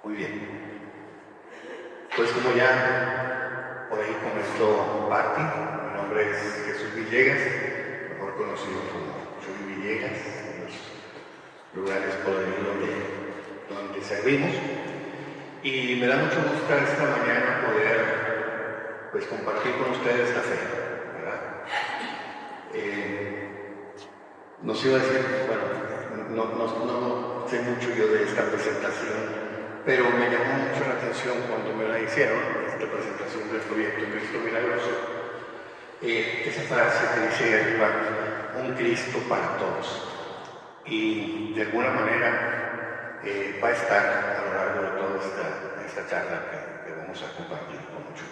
Muy bien. Pues como ya por ahí comentó Patti, mi nombre es Jesús Villegas, mejor conocido como Chuy Villegas, en los lugares por ahí donde servimos. Y me da mucho gusto esta mañana poder pues, compartir con ustedes la fe, ¿verdad? Nos iba a decir, bueno, no sé mucho yo de esta presentación, pero me llamó mucho la atención cuando me la hicieron, esta presentación del proyecto Cristo Milagroso, esa frase que dice arriba, un Cristo para todos. Y de alguna manera va a estar a lo largo de toda esta charla que vamos a compartir con muchos.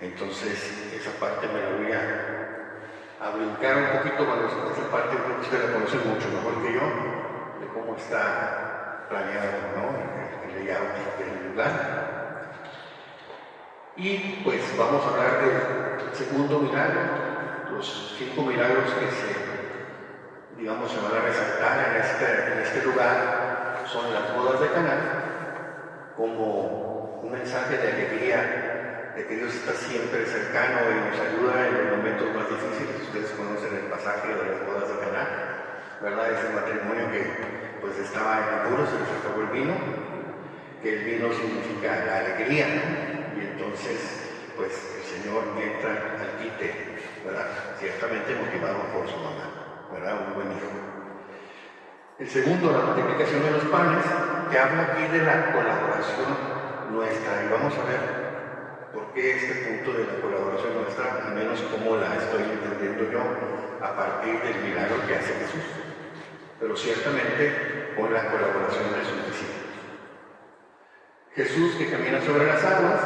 Entonces, esa parte me la voy a brincar un poquito, bueno, esa parte creo que usted la conoce mucho mejor que yo, de cómo está planeado, ¿no? El layout del lugar. Y pues vamos a hablar del segundo milagro, los 5 milagros que se van a resaltar en este lugar, son las bodas de Caná, como un mensaje de alegría, de que Dios está siempre cercano y nos ayuda en los momentos más difíciles. Ustedes conocen el pasaje de las bodas de Caná, ¿verdad? Ese matrimonio que pues estaba en apuros, se les acabó el vino, que el vino significa la alegría, ¿no? Y entonces pues el Señor entra al quite, ¿verdad? Ciertamente motivado por su mamá, ¿verdad? Un buen hijo. El segundo, la multiplicación de los panes, que habla aquí de la colaboración nuestra. Y vamos a ver por qué este punto de la colaboración nuestra, al menos como la estoy entendiendo yo, a partir del milagro que hace Jesús. Pero ciertamente con la colaboración de sus discípulos. Jesús que camina sobre las aguas,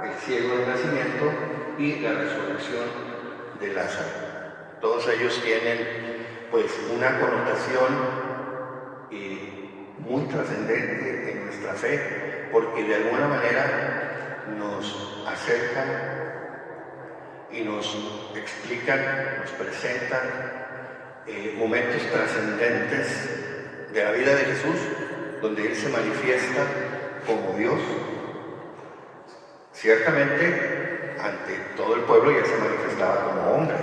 el ciego del nacimiento y la resurrección de Lázaro. Todos ellos tienen pues una connotación muy trascendente en nuestra fe, porque de alguna manera nos acercan y nos explican, nos presentan momentos trascendentes de la vida de Jesús, donde Él se manifiesta como Dios. Ciertamente, ante todo el pueblo ya se manifestaba como hombre,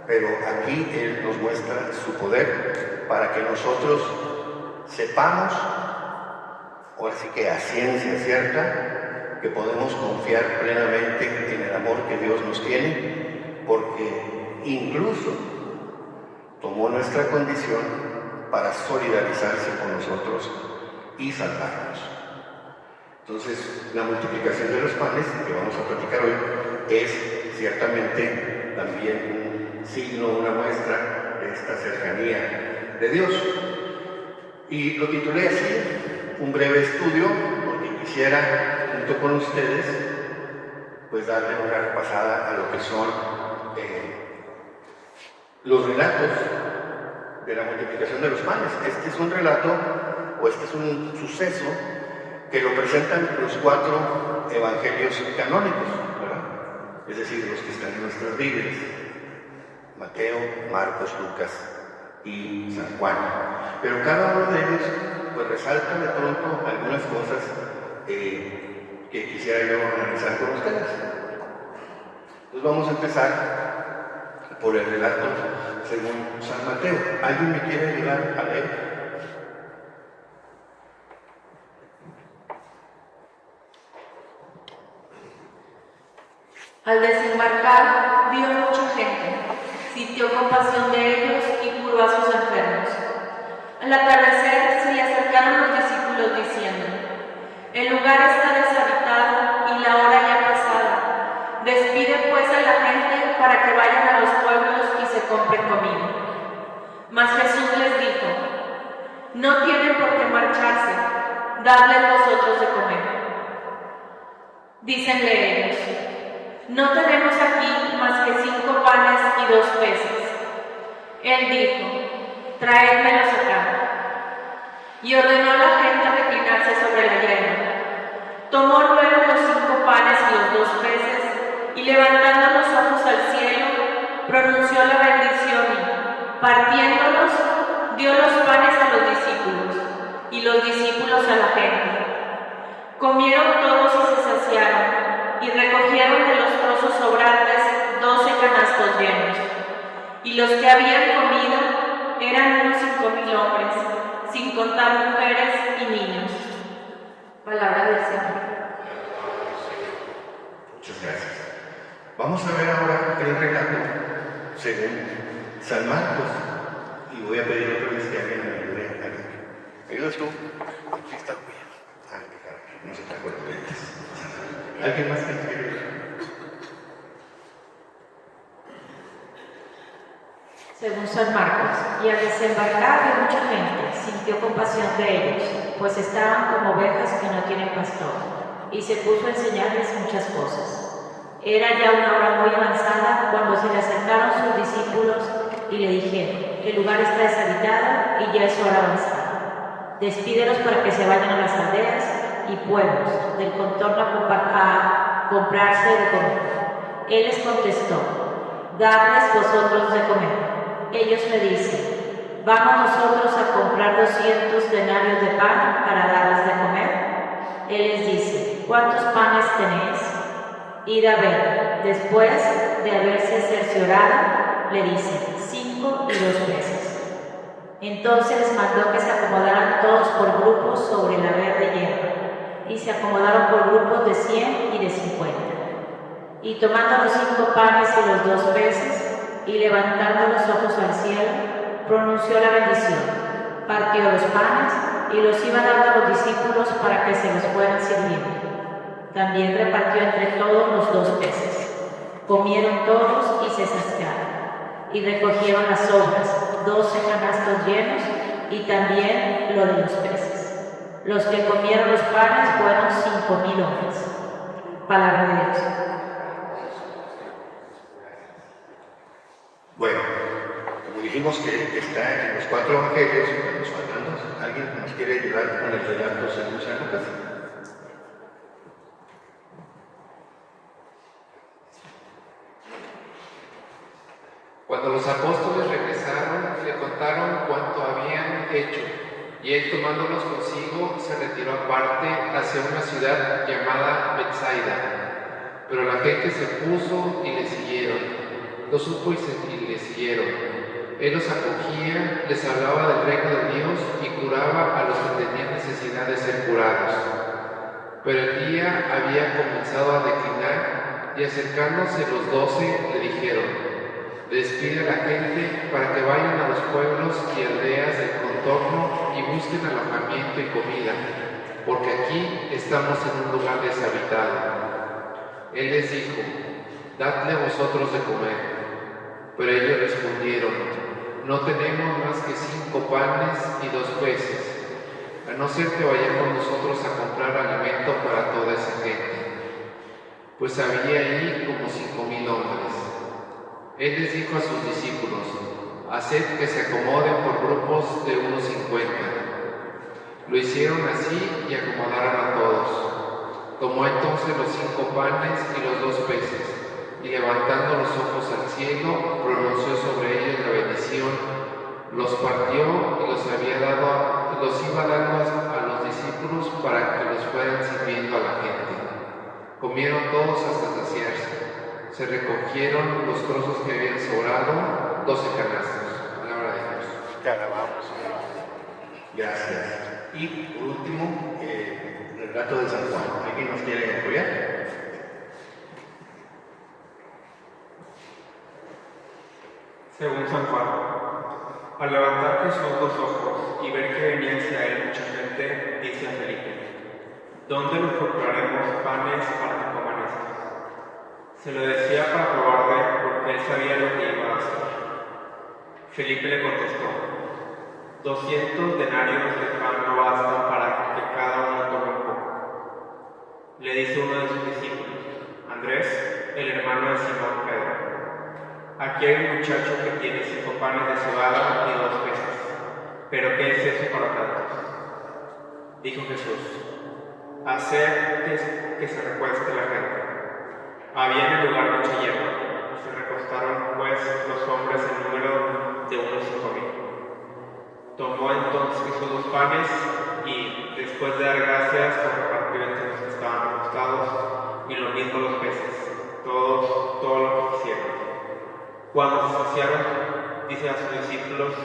pero aquí Él nos muestra su poder para que nosotros sepamos, o así que a ciencia cierta, que podemos confiar plenamente en el amor que Dios nos tiene, porque incluso tomó nuestra condición para solidarizarse con nosotros y salvarnos. Entonces, la multiplicación de los panes, que vamos a platicar hoy, es ciertamente también un signo, una muestra de esta cercanía de Dios. Y lo titulé así, un breve estudio, porque quisiera, junto con ustedes, pues darle una repasada a lo que son los relatos de la multiplicación de los panes. Este es un relato, o este es un suceso, que lo presentan los 4 evangelios canónicos, ¿verdad? Es decir, los que están en nuestras Biblias: Mateo, Marcos, Lucas y San Juan. Pero cada uno de ellos pues resalta de pronto algunas cosas que quisiera yo analizar con ustedes. Entonces vamos a empezar por el relato según San Mateo. ¿Alguien me quiere ayudar a leer? Al desembarcar, vio mucha gente, sintió compasión de ellos y curó a sus enfermos. Al atardecer se le acercaron los discípulos diciendo: el lugar está deshabitado y la hora ya pasada. Despide pues a la gente para que vayan a los pueblos y se compren comida. Mas Jesús les dijo: no tienen por qué marcharse, dadles vosotros de comer. Dícenle ellos: no tenemos aquí más que 5 panes y 2 peces. Él dijo: traédmelos acá. Y ordenó a la gente reclinarse sobre la hierba. Tomó luego los 5 panes y los 2 peces, y levantando los ojos al cielo, pronunció la bendición y, partiéndolos, dio los panes a los discípulos, y los discípulos a la gente. Comieron todos y se saciaron, y recogieron de los trozos sobrantes 12 canastos llenos. Y los que habían comido eran unos 5,000 hombres, sin contar mujeres y niños. Palabra del Señor. Muchas gracias. Vamos a ver ahora el relato según San Marcos. Y voy a pedir otra vez que alguien me ayude a leer. ¿Me ayudas tú? Aquí está muy bien. Ah, qué caray, no se trajo los lentes. ¿Alguien más que quiere leer? Según San Marcos, y al desembarcar de mucha gente, sintió compasión de ellos, pues estaban como ovejas que no tienen pastor, y se puso a enseñarles muchas cosas. Era ya una hora muy avanzada cuando se le acercaron sus discípulos y le dijeron: el lugar está deshabitado y ya es hora avanzada. Despídelos para que se vayan a las aldeas y pueblos del contorno a comprarse de comer. Él les contestó: dadles vosotros de comer. Ellos le dicen: ¿vamos nosotros a comprar 200 denarios de pan para darles de comer? Él les dice: ¿cuántos panes tenéis? Id a ver. Después de haberse cerciorado, le dicen: 5 y 2 peces. Entonces les mandó que se acomodaran todos por grupos sobre la verde hierba, y se acomodaron por grupos de 100 y de 50. Y tomando los 5 panes y los 2 peces, y levantando los ojos al cielo, pronunció la bendición, partió los panes y los iba dando a los discípulos para que se los fueran sirviendo. También repartió entre todos los 2 peces. Comieron todos y se saciaron, y recogieron las sobras, 12 canastos llenos, y también lo de los peces. Los que comieron los panes fueron 5,000 hombres. Palabra de Dios. Bueno, como dijimos que está en los 4 evangelios, en los Fernandos, ¿alguien nos quiere ayudar con el relato según San Lucas? Cuando los apóstoles regresaron, le contaron cuanto habían hecho, y él, tomándolos consigo, se retiró aparte hacia una ciudad llamada Betsaida. Pero la gente se puso y le siguieron. Lo supo y le siguieron. Él los acogía, les hablaba del reino de Dios y curaba a los que tenían necesidad de ser curados. Pero el día había comenzado a declinar, y acercándose los 12 le dijeron: despide a la gente para que vayan a los pueblos y aldeas del contorno y busquen alojamiento y comida, porque aquí estamos en un lugar deshabitado. Él les dijo: dadle vosotros de comer. Pero ellos respondieron: no tenemos más que 5 panes y 2 peces, a no ser que vayamos nosotros a comprar alimento para toda esa gente. Pues había ahí como 5,000 hombres. Él les dijo a sus discípulos: haced que se acomoden por grupos de unos 50. Lo hicieron así y acomodaron a todos. Tomó entonces los 5 panes y los 2 peces, y levantando los ojos al cielo, pronunció sobre ellos la bendición, los partió y los iba dando a los discípulos para que los fueran sirviendo a la gente. Comieron todos hasta saciarse. Se recogieron los trozos que habían sobrado, 12 canastos. Palabra de Dios. Te alabamos, Señor. Gracias. Y por último, el relato de San Juan. ¿Alguien nos quiere apoyar? Según San Juan, al levantar Jesús los ojos y ver que venía hacia él mucha gente, dice a Felipe: ¿dónde nos procuraremos panes para que coman estos? Se lo decía para probarle, porque él sabía lo que iba a hacer. Felipe le contestó: 200 denarios de pan no bastan para que cada uno tome un poco. Le dice uno de sus discípulos, Andrés, el hermano de Simón Pedro: aquí hay un muchacho que tiene 5 panes de cebada y 2 peces, pero ¿qué es eso para tantos? Dijo Jesús: haced que se recueste la gente. Había en el lugar mucha hierba, y se recostaron pues los hombres en número de unos 5,000. Tomó entonces Jesús los panes y, después de dar gracias, los repartió entre los Cuando se saciaron, dice a sus discípulos: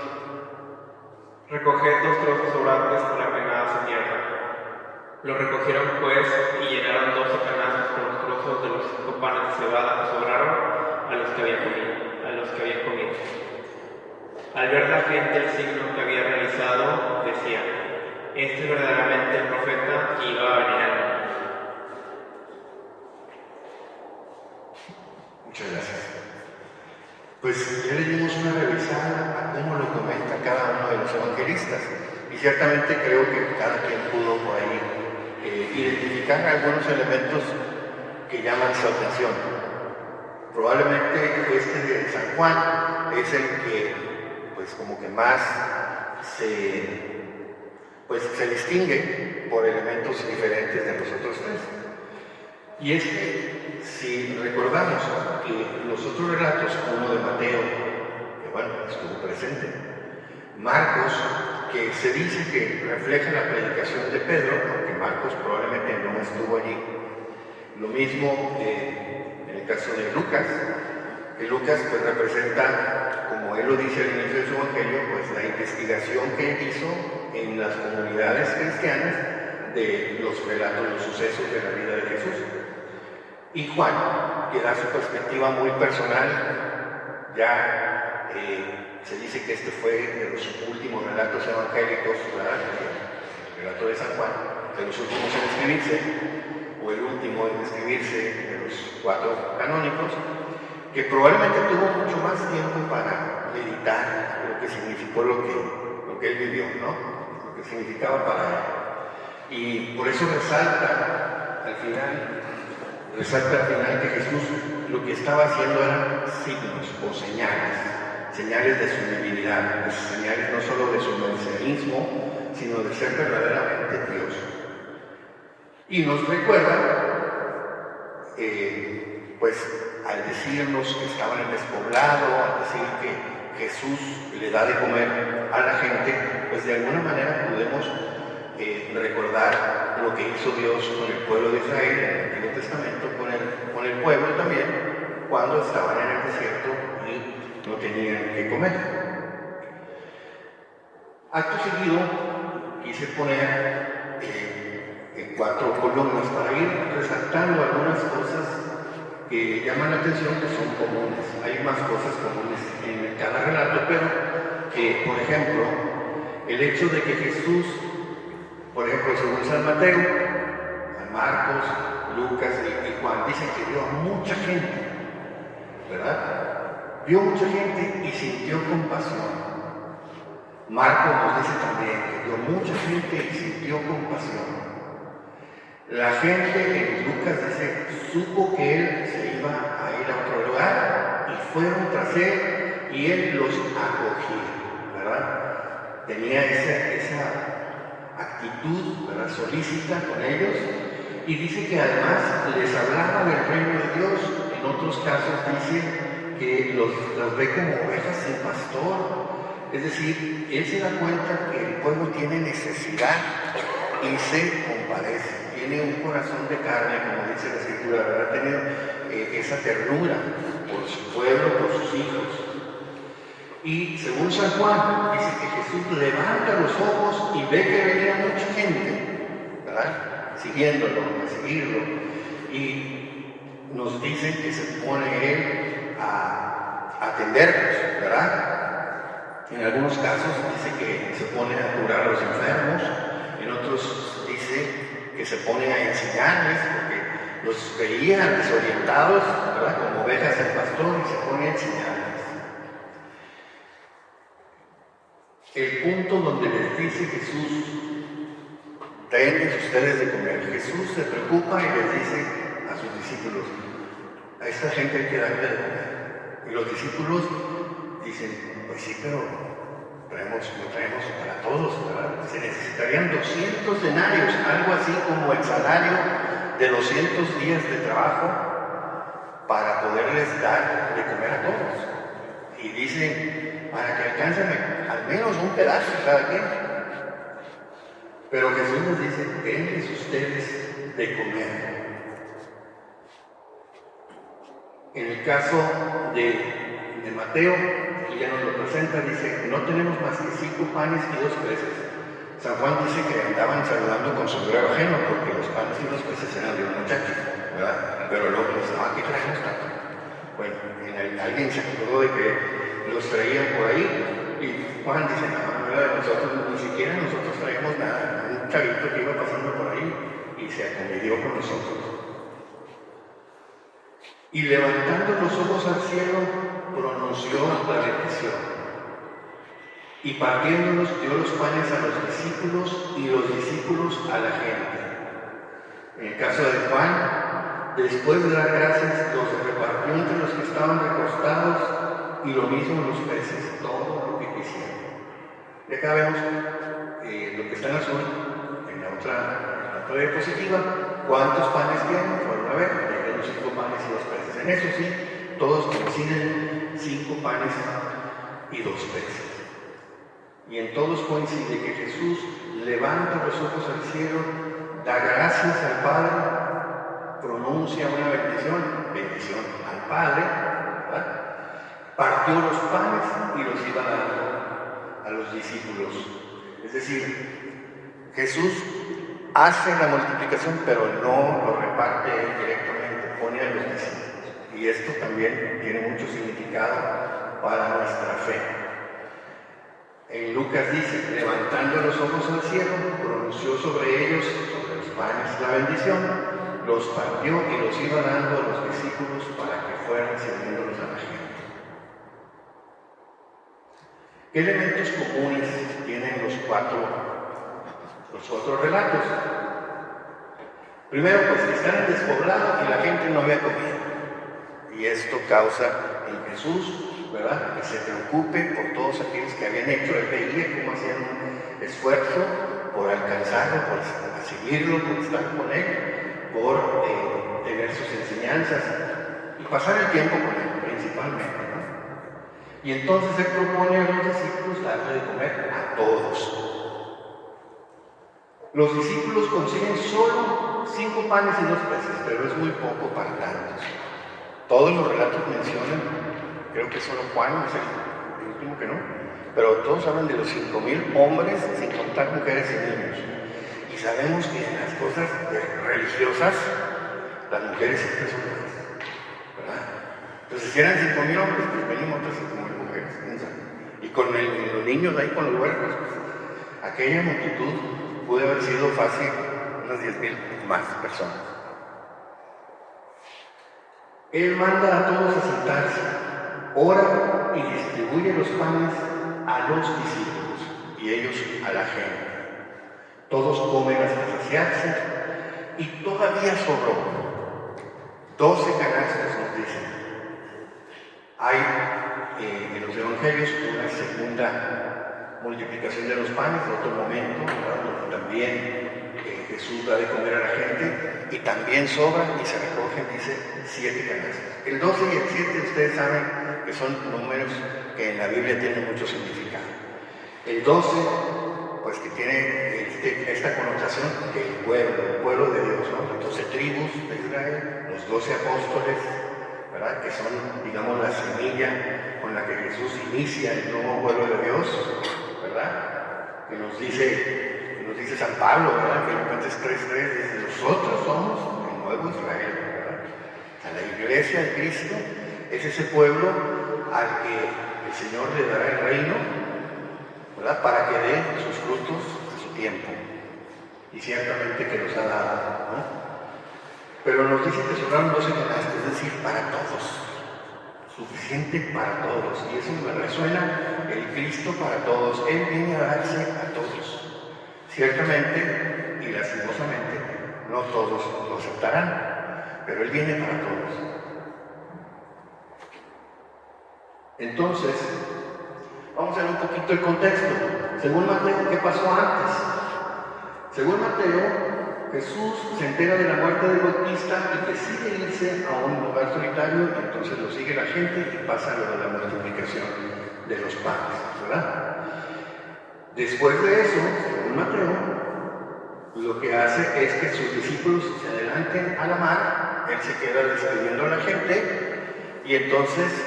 recoged 2 trozos sobrantes pergaminados en tierra. Lo recogieron pues y llenaron 12 canastos con los trozos de los 5 panes de cebada que sobraron a los que habían comido. Al ver la gente el signo que había realizado, decía: este es verdaderamente el profeta que iba a venir al mundo. Muchas gracias. Pues ya le dimos una revisada a cómo lo comenta cada uno de los evangelistas, y ciertamente creo que cada quien pudo por ahí identificar algunos elementos que llaman su atención. Probablemente este de San Juan es el que pues como que más se distingue por elementos diferentes de los otros 3. Y es que si recordamos que los otros relatos, uno de Mateo, que bueno, estuvo presente, Marcos, que se dice que refleja la predicación de Pedro, aunque Marcos probablemente no estuvo allí. Lo mismo en el caso de Lucas, que Lucas pues representa, como él lo dice al inicio de su evangelio, pues la investigación que él hizo en las comunidades cristianas de los relatos, los sucesos de la vida de Jesús. Y Juan, que da su perspectiva muy personal, ya se dice que este fue de los últimos relatos evangélicos, ¿verdad? El relato de San Juan, de los últimos en escribirse, o el último en escribirse de los 4 canónicos, que probablemente tuvo mucho más tiempo para meditar lo que significó lo que él vivió, ¿no? Lo que significaba para él. Y por eso resalta al final que Jesús lo que estaba haciendo eran signos o señales de su divinidad, señales no solo de su mesianismo, sino de ser verdaderamente Dios. Y nos recuerda, pues al decirnos que estaba en el despoblado, al decir que Jesús le da de comer a la gente, pues de alguna manera podemos recordar lo que hizo Dios con el pueblo de Israel en el Antiguo Testamento, con el pueblo también, cuando estaban en el desierto y no tenían que comer. Acto seguido, quise poner en 4 columnas para ir resaltando algunas cosas que llaman la atención, que son comunes. Hay más cosas comunes en cada relato, pero por ejemplo, el hecho de que Jesús, por ejemplo, según San Mateo, San Marcos, Lucas y Juan, dicen que vio a mucha gente, ¿verdad? Vio mucha gente y sintió compasión. Marcos nos dice también que vio mucha gente y sintió compasión. La gente en Lucas dice, supo que él se iba a ir a otro lugar y fueron tras él y él los acogía, ¿verdad? Tenía esa actitud, ¿verdad?, solícita con ellos, y dice que además les hablaba del reino de Dios. En otros casos dice que los ve como ovejas sin pastor, es decir, él se da cuenta que el pueblo tiene necesidad y se compadece, tiene un corazón de carne, como dice la Escritura, ¿verdad? Tiene esa ternura por su pueblo, por sus hijos. Y según San Juan, dice que Jesús levanta los ojos y ve que venía mucha gente, ¿verdad?, siguiéndolo, a seguirlo. Y nos dicen que se pone él a atenderlos, ¿verdad? En algunos casos dice que se pone a curar a los enfermos, en otros dice que se pone a enseñarles, porque los veía desorientados, ¿verdad?, como ovejas del pastor, y se pone a enseñarles. El punto donde les dice Jesús, denles ustedes de comer. Jesús se preocupa y les dice a sus discípulos, a esta gente hay que darle de comer. Y los discípulos dicen, pues sí, pero no traemos para todos, ¿verdad? Se necesitarían 200 denarios, algo así como el salario de 200 días de trabajo para poderles dar de comer a todos. Y dicen, para que alcancen al menos un pedazo cada quien. Pero Jesús nos dice, denles ustedes de comer. En el caso de en Mateo, que ya nos lo presenta, dice, no tenemos más que 5 panes y 2 peces. San Juan dice que andaban saludando con sombrero ajeno, porque los panes y los peces eran de un muchacho, ¿verdad? Pero luego dice, no, aquí traemos tanto. Bueno, alguien se acordó de que los traían por ahí, y Juan dice, no era de nosotros, ni siquiera nosotros traíamos nada. Un chavito que iba pasando por ahí y se acomedió con nosotros. Y levantando los ojos al cielo, pronunció la bendición. Y partiéndolos, dio los panes a los discípulos y los discípulos a la gente. En el caso de Juan, después de dar gracias, los repartió entre los que estaban recostados y lo mismo los peces, todo lo que quisieron. Y acá vemos lo que está en azul, en la otra diapositiva, cuántos panes tienen, fueron a ver, tienen 5 panes y 2 peces. En eso sí, todos coinciden 5 panes y 2 peces. Y en todos coincide que Jesús levanta los ojos al cielo, da gracias al Padre, pronuncia una bendición al Padre, ¿verdad? Partió los panes y los iba dando a los discípulos. Es decir, Jesús hace la multiplicación, pero no lo reparte directamente, pone a los discípulos. Y esto también tiene mucho significado para nuestra fe. En Lucas dice, levantando los ojos al cielo, pronunció sobre ellos, sobre los panes, la bendición, los partió y los iba dando a los discípulos para que fueran sirviéndolos a la gente. ¿Qué elementos comunes tienen los cuatro relatos? Primero, pues que están despoblado y la gente no había comido. Y esto causa en Jesús, ¿verdad?, que se preocupe por todos aquellos que habían hecho. Él veía cómo hacían un esfuerzo por alcanzarlo, por seguirlo, por estar con él, por tener sus enseñanzas y pasar el tiempo con él, principalmente, ¿no? Y entonces él propone a los discípulos darle de comer a todos. Los discípulos consiguen solo 5 panes y 2 peces, pero es muy poco para tantos. Todos los relatos mencionan, creo que solo Juan es el último que no, pero todos hablan de los 5,000 hombres, sin contar mujeres y niños. Y sabemos que en las cosas religiosas, las mujeres siempre son más, ¿verdad? Entonces, si eran 5,000 hombres, pues venimos otras 5,000 mujeres, y con los niños ahí, con los huercos, pues, aquella multitud puede haber sido fácil unas 10,000 más personas. Él manda a todos a sentarse, ora y distribuye los panes a los discípulos y ellos a la gente. Todos comen hasta saciarse y todavía sobró. 12 canastas nos dicen. Hay en los evangelios una segunda multiplicación de los panes, en otro momento, donde también Jesús da de comer a la gente y también sobra y se recogen, dice, 7 canastas. El 12 y el 7 ustedes saben que son números que en la Biblia tienen mucho significado. El 12, pues que tiene esta connotación del pueblo de Dios, ¿no? Las 12 tribus de Israel, los 12 apóstoles, ¿verdad?, que son, digamos, la semilla con la que Jesús inicia el nuevo pueblo de Dios, ¿verdad? Que nos dice San Pablo, ¿verdad? Filipenses 3:3 dice, nosotros somos el nuevo Israel, ¿verdad? O sea, la iglesia de Cristo es ese pueblo al que el Señor le dará el reino, ¿verdad?, para que dé sus frutos a su tiempo. Y ciertamente que los ha dado, ¿no? Pero nos dice que sobraron 12 canastas, es decir, para todos. Suficiente para todos. Y eso me resuena, el Cristo para todos. Él viene a darse a todos. Ciertamente y lastimosamente, no todos lo aceptarán, pero Él viene para todos. Entonces, vamos a ver un poquito el contexto. Según Mateo, ¿qué pasó antes? Según Mateo, Jesús se entera de la muerte del Bautista y decide irse a un lugar solitario, y entonces lo sigue la gente y pasa lo de la multiplicación de los panes, ¿verdad? Después de eso, según Mateo, lo que hace es que sus discípulos se adelanten a la mar, él se queda despidiendo a la gente, y entonces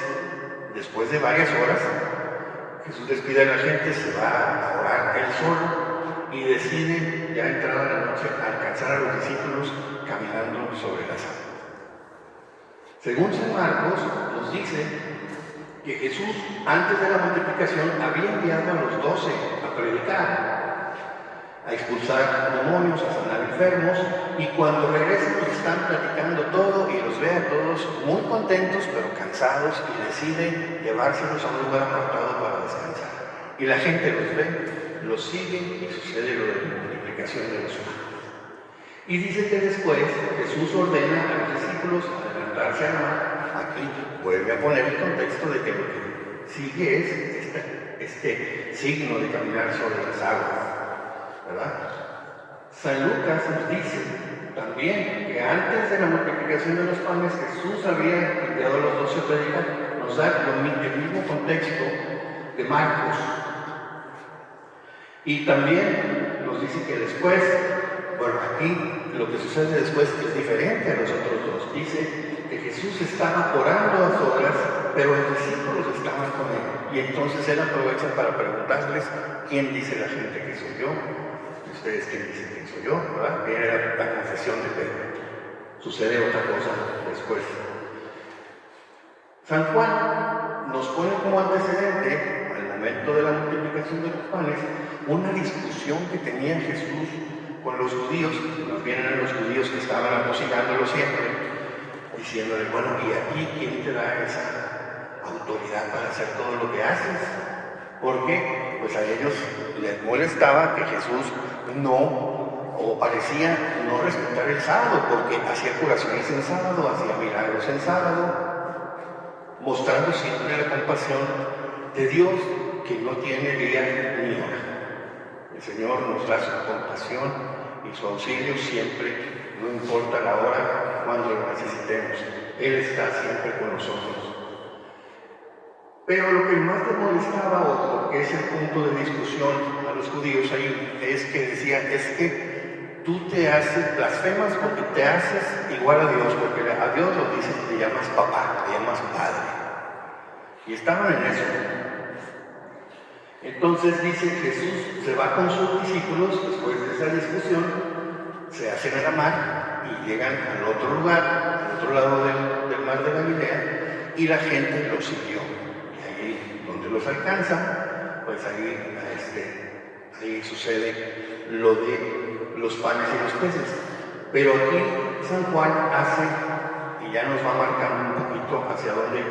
después de varias horas, Jesús despide a la gente, se va a orar él solo y decide, ya entrada la noche, alcanzar a los discípulos caminando sobre las aguas. Según San Marcos, nos dice que Jesús, antes de la multiplicación, había enviado a los 12 a predicar, a expulsar demonios, a sanar enfermos, y cuando regresan los están platicando todo y los ve a todos muy contentos pero cansados y decide llevárselos a un lugar apartado para descansar. Y la gente los ve, los sigue y sucede lo de la multiplicación de los panes. Y dice que después Jesús ordena a los discípulos adelantarse al mar. Aquí vuelve a poner el contexto de que lo que sigue es este signo de caminar sobre las aguas, ¿verdad? San Lucas nos dice también que antes de la multiplicación de los panes Jesús había enviado a los 12 a predicar. Nos da el mismo contexto de Marcos. Y también nos dice que después, bueno, aquí lo que sucede después es diferente a los otros dos. Dice que Jesús estaba orando a solas, pero los discípulos estaban con él. Y entonces él aprovecha para preguntarles: ¿quién dice la gente que soy yo? ¿Y ustedes quién dicen que soy yo? ¿Verdad? Viene la confesión de Pedro. Sucede otra cosa después. San Juan nos pone como antecedente, al momento de la multiplicación de los panes, una discusión que tenía Jesús con los judíos. Nos vienen los judíos que estaban atosigándolo siempre, diciéndole: bueno, ¿y a ti quién te da esa autoridad para hacer todo lo que haces? Porque pues a ellos les molestaba que Jesús parecía no respetar el sábado, porque hacía curaciones en sábado, hacía milagros en sábado, mostrando siempre la compasión de Dios, que no tiene día ni hora. El Señor nos da su compasión y su auxilio siempre, no importa la hora, cuando lo necesitemos. Él está siempre con nosotros. Pero lo que más les molestaba, o lo que es el punto de discusión a los judíos ahí, es que decían: es que tú te haces, blasfemas porque te haces igual a Dios, porque a Dios lo dices, le llamas papá, le llamas padre. Y estaban en eso. Entonces dice: Jesús se va con sus discípulos después de esa discusión, se hacen a la mar y llegan al otro lugar, al otro lado del mar de Galilea, y la gente los siguió. Y ahí donde los alcanza, pues ahí sucede lo de los panes y los peces. Pero aquí San Juan hace, y ya nos va marcando un poquito hacia dónde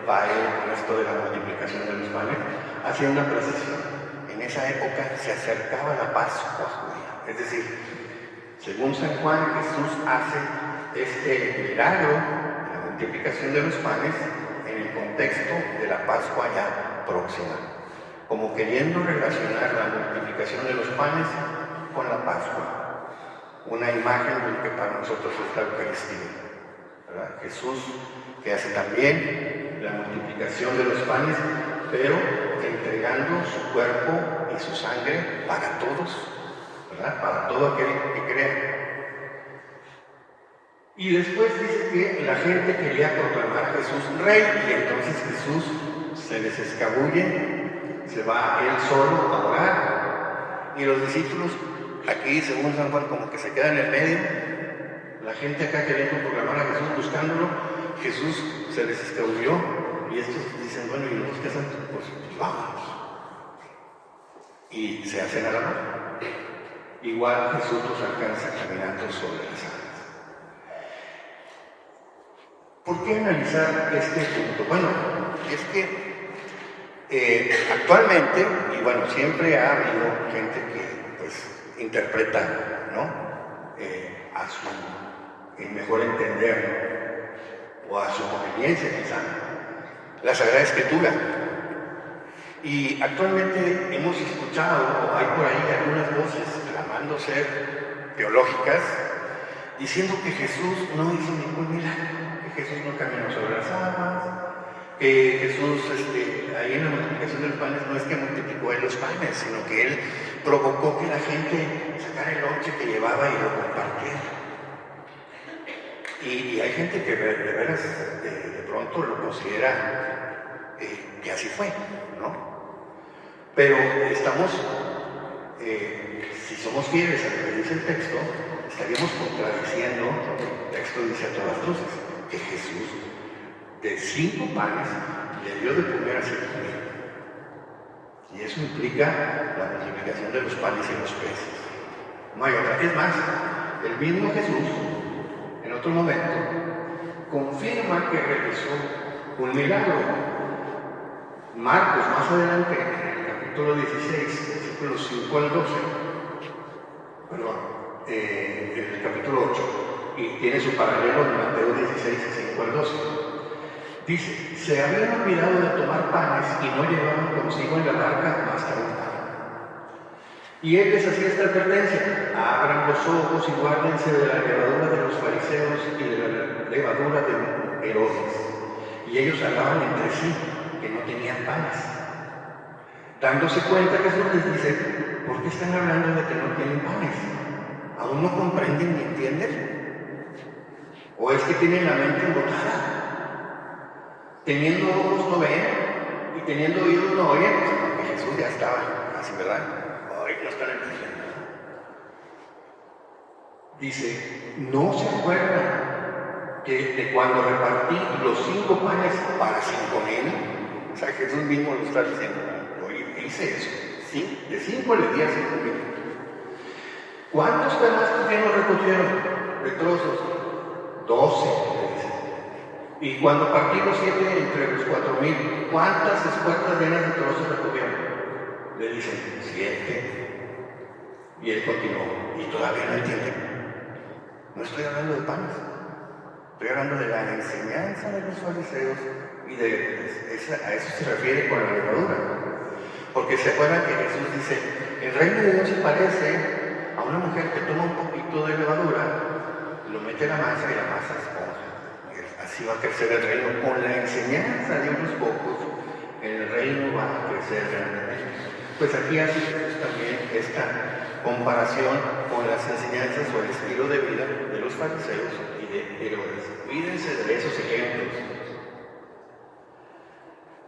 va el resto de la multiplicación de los panes, hacia una precisión. En esa época se acercaba la Pascua judía. Es decir, según San Juan, Jesús hace este milagro, la multiplicación de los panes, en el contexto de la Pascua ya próxima, como queriendo relacionar la multiplicación de los panes con la Pascua, una imagen de lo que para nosotros es la Eucaristía, ¿verdad? Jesús que hace también la multiplicación de los panes, pero entregando su cuerpo y su sangre para todos, ¿verdad? Para todo aquel que crea. Y después dice que la gente quería proclamar a Jesús rey, y entonces Jesús se les escabulle, se va él solo a orar, y los discípulos, aquí según San Juan, como que se quedan en el medio, la gente acá queriendo proclamar a Jesús, buscándolo. Jesús se les escabulló, y estos dicen: bueno, ¿y nosotros qué hacemos? Pues vámonos. Y se hacen a la mar. Igual Jesús los alcanza caminando sobre las aguas. ¿Por qué analizar este punto? Bueno, es que actualmente, y bueno, siempre ha habido gente que pues interpreta, ¿no? A su mejor entender, o a su conveniencia quizá, la Sagrada Escritura. Y actualmente hemos escuchado, o hay por ahí algunas voces clamando ser teológicas, diciendo que Jesús no hizo ningún milagro, que Jesús no caminó sobre las aguas, que Jesús, ahí en la multiplicación de los panes, no es que multiplicó él los panes, sino que él provocó que la gente sacara el lonche que llevaba y lo compartiera. Y hay gente que de veras de pronto lo considera porque así fue, ¿no? Pero estamos, si somos fieles a lo que dice el texto, estaríamos contradiciendo lo que el texto dice a todas luces, que Jesús de 5 panes le dio de comer a 5,000. Y eso implica la multiplicación de los panes y los peces. No hay otra. Es más, el mismo Jesús, en otro momento, confirma que realizó un milagro. Marcos, más adelante, en el capítulo 16, versículos 5 al 12, perdón, en el capítulo 8, y tiene su paralelo en Mateo 16, 5 al 12. Dice, se habían olvidado de tomar panes y no llevaban consigo en la barca más que un pan. Y él les hacía esta advertencia, abran los ojos y guárdense de la levadura de los fariseos y de la levadura de Herodes. Y ellos hablaban entre sí que no tenían panes. Dándose cuenta, Jesús les dice, ¿por qué están hablando de que no tienen panes? ¿Aún no comprenden ni entienden? ¿O es que tienen la mente embotada? Teniendo ojos no ven y teniendo oídos no oyen, porque Jesús ya estaba así, ¿verdad? Hoy no están entendiendo. Dice, ¿no se acuerdan que de cuando repartí los 5 panes para 5,000? O sea, Jesús mismo lo está diciendo. Oye, hice eso. ¿Sí? De 5 le di a 5,000. ¿Cuántos canastos llenos recogieron de trozos? 12, le dice. Y cuando partí los 7 entre los 4,000, ¿cuántas espuertas llenas de trozos recogieron? Le dicen, 7. Y él continuó, y todavía no entienden. No estoy hablando de panes, estoy hablando de la enseñanza de los fariseos, y a eso se refiere con la levadura. Porque se acuerdan que Jesús dice, el reino de Dios se parece a una mujer que toma un poquito de levadura, lo mete en la masa y la masa esponja. Así va a crecer el reino. Con la enseñanza de unos pocos, el reino va a crecer grandemente. Pues aquí hace también esta comparación con las enseñanzas o el estilo de vida de los fariseos y de Herodes. Cuídense de esos ejemplos.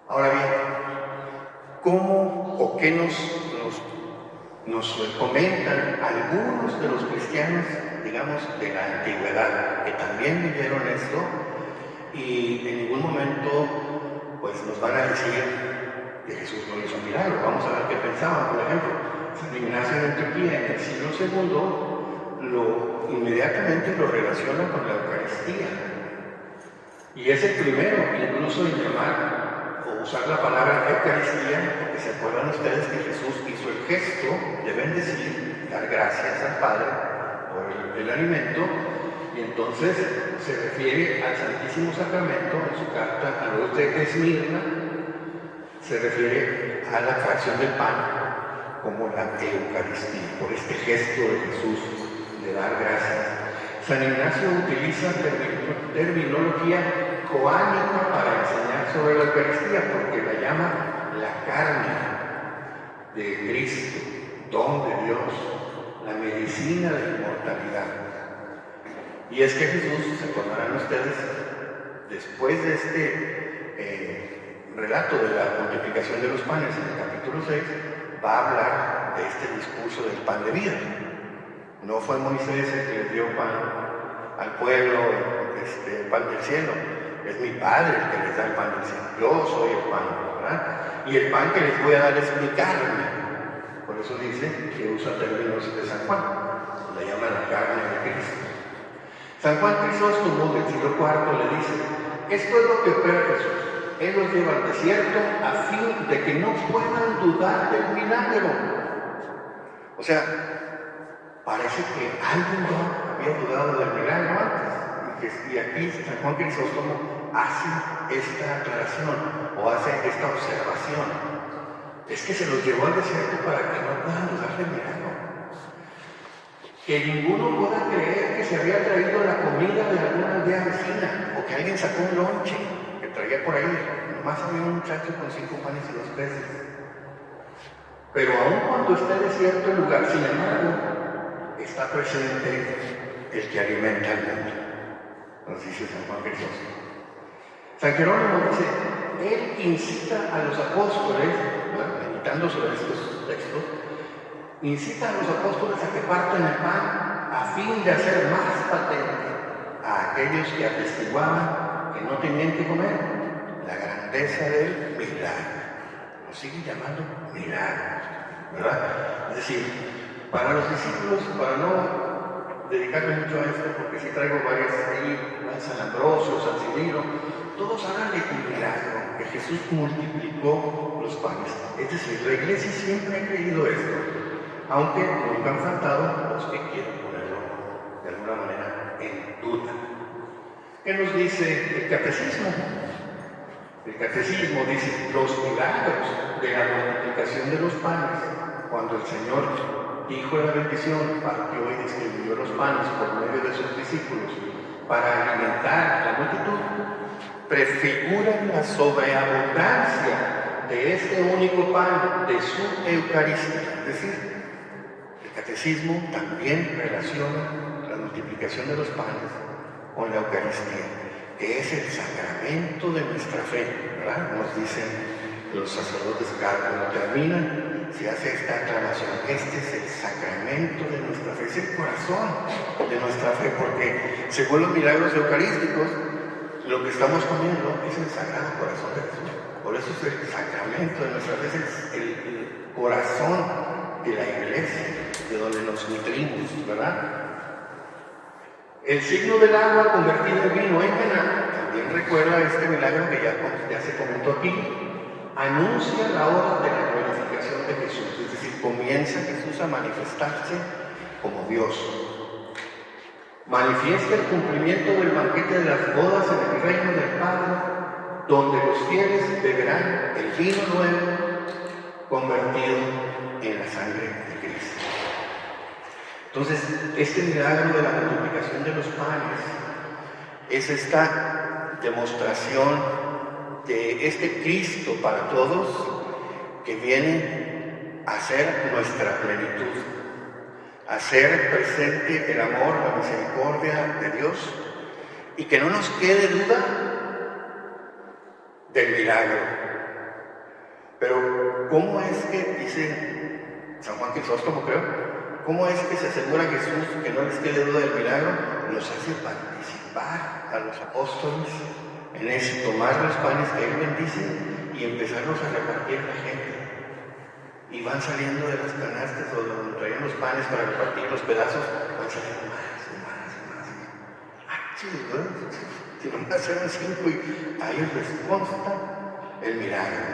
Ahora bien, ¿cómo o qué nos comentan algunos de los cristianos, digamos, de la antigüedad, que también vivieron esto y en ningún momento pues nos van a decir que Jesús no hizo un milagro? Vamos a ver qué pensaban. Por ejemplo, San Ignacio de Antioquía en el siglo II inmediatamente lo relaciona con la Eucaristía, y es el primero incluso en llamar o usar la palabra Eucaristía, porque se acuerdan ustedes que Jesús hizo el gesto de bendecir, dar gracias al Padre por el alimento, y entonces se refiere al Santísimo Sacramento en su carta a los de Esmirna, se refiere a la fracción del pan como la Eucaristía, por este gesto de Jesús de dar gracias. San Ignacio utiliza terminología coánica para enseñar sobre la Eucaristía, porque la llama la carne de Cristo, don de Dios, la medicina de la inmortalidad. Y es que Jesús, se acordarán ustedes, después de este relato de la multiplicación de los panes en el capítulo 6, va a hablar de este discurso del pan de vida. No fue Moisés el que les dio pan al pueblo, el pan del cielo. Es mi Padre el que les da el pan del cielo. Yo soy el pan, ¿verdad? Y el pan que les voy a dar es mi carne. Por eso dice que usa términos de San Juan. La llama la carne de Cristo. San Juan Crisóstomo del siglo IV le dice, esto es lo que opera Jesús. Él los lleva al desierto a fin de que no puedan dudar del milagro. O sea, parece que alguien no había dudado del milagro antes. Y aquí San Juan Crisóstomo hace esta aclaración o hace esta observación. Es que se los llevó al desierto para que no puedan dudar del milagro. Que ninguno pueda creer que se había traído la comida de alguna aldea vecina o que alguien sacó un lonche que traía por ahí. Nomás había un muchacho con 5 panes y 2 peces. Pero aun cuando esté desierto el lugar, sin embargo, está presente el que alimenta al mundo. Nos dice San Juan Crisóstomo. San Jerónimo dice, Él incita a los apóstoles, meditando sobre estos textos, incita a los apóstoles a que partan el pan a fin de hacer más patente a aquellos que atestiguaban que no tenían que comer la grandeza del milagro. Lo siguen llamando milagros, ¿verdad? Es decir, para los discípulos, para no dedicarme mucho a esto, porque sí traigo varias ahí, San Ambrosio, San Cirilo, todos hablan de un milagro, que Jesús multiplicó los panes. Es decir, la iglesia siempre ha creído esto, aunque nunca han faltado los que quieren ponerlo de alguna manera en duda. ¿Qué nos dice el catecismo? El catecismo dice los milagros de la multiplicación de los panes, cuando el Señor dijo la bendición, partió y distribuyó los panes por medio de sus discípulos para alimentar a la multitud, prefiguran la sobreabundancia de este único pan, de su Eucaristía. Es decir, el catecismo también relaciona la multiplicación de los panes con la Eucaristía, que es el sacramento de nuestra fe, ¿verdad? Nos dicen los sacerdotes cuando terminan, se hace esta aclamación. Este es el sacramento de nuestra fe, es el corazón de nuestra fe, porque según los milagros eucarísticos, lo que estamos comiendo es el Sagrado Corazón de Jesús. Por eso es el sacramento de nuestra fe, es el corazón de la iglesia, de donde nos nutrimos, ¿verdad? El signo del agua convertido en vino en Caná, también recuerda este milagro que ya se comentó aquí, anuncia la hora de la glorificación de Jesús, es decir, comienza Jesús a manifestarse como Dios. Manifiesta el cumplimiento del banquete de las bodas en el reino del Padre, donde los fieles beberán el vino nuevo convertido en la sangre de Cristo. Entonces, este milagro de la multiplicación de los panes es esta demostración de este Cristo para todos que viene a ser nuestra plenitud, a ser presente el amor, la misericordia de Dios, y que no nos quede duda del milagro. Pero ¿cómo es que, dice San Juan Crisóstomo, creo, cómo es que se asegura Jesús que no les quede duda del milagro? Nos hace participar a los apóstoles en ese tomar los panes que Él bendice y empezarlos a repartir a la gente. Y van saliendo de las canastas o donde traían los panes para repartir los pedazos, van saliendo más y más y más. ¡Ah, chido! Si nomás eran 5 y a ellos les consta el milagro.